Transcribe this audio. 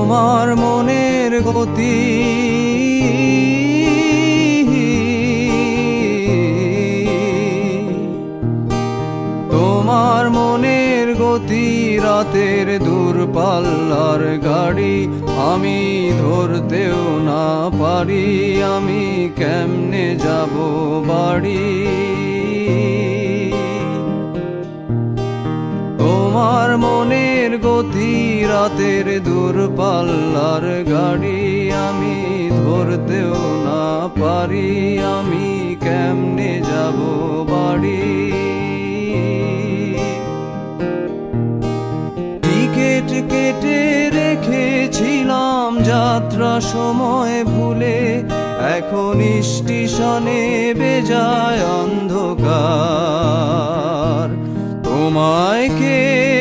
তোমার মনের গতি তোমার মনের গতি রাতের দূরপাল্লার গাড়ি আমি ধরতেও না পারি আমি কেমনে যাব বাড়ি তোমার মনের গতি রাতের দূরপাল্লার গাড়ি আমি ধরতেও না পারি আমি কেমনে যাব বাড়ি টিকেট কেটে রেখেছিলাম যাত্রা সময় ভুলে এখন স্টেশনে বেজায় অন্ধকার তোমায় কে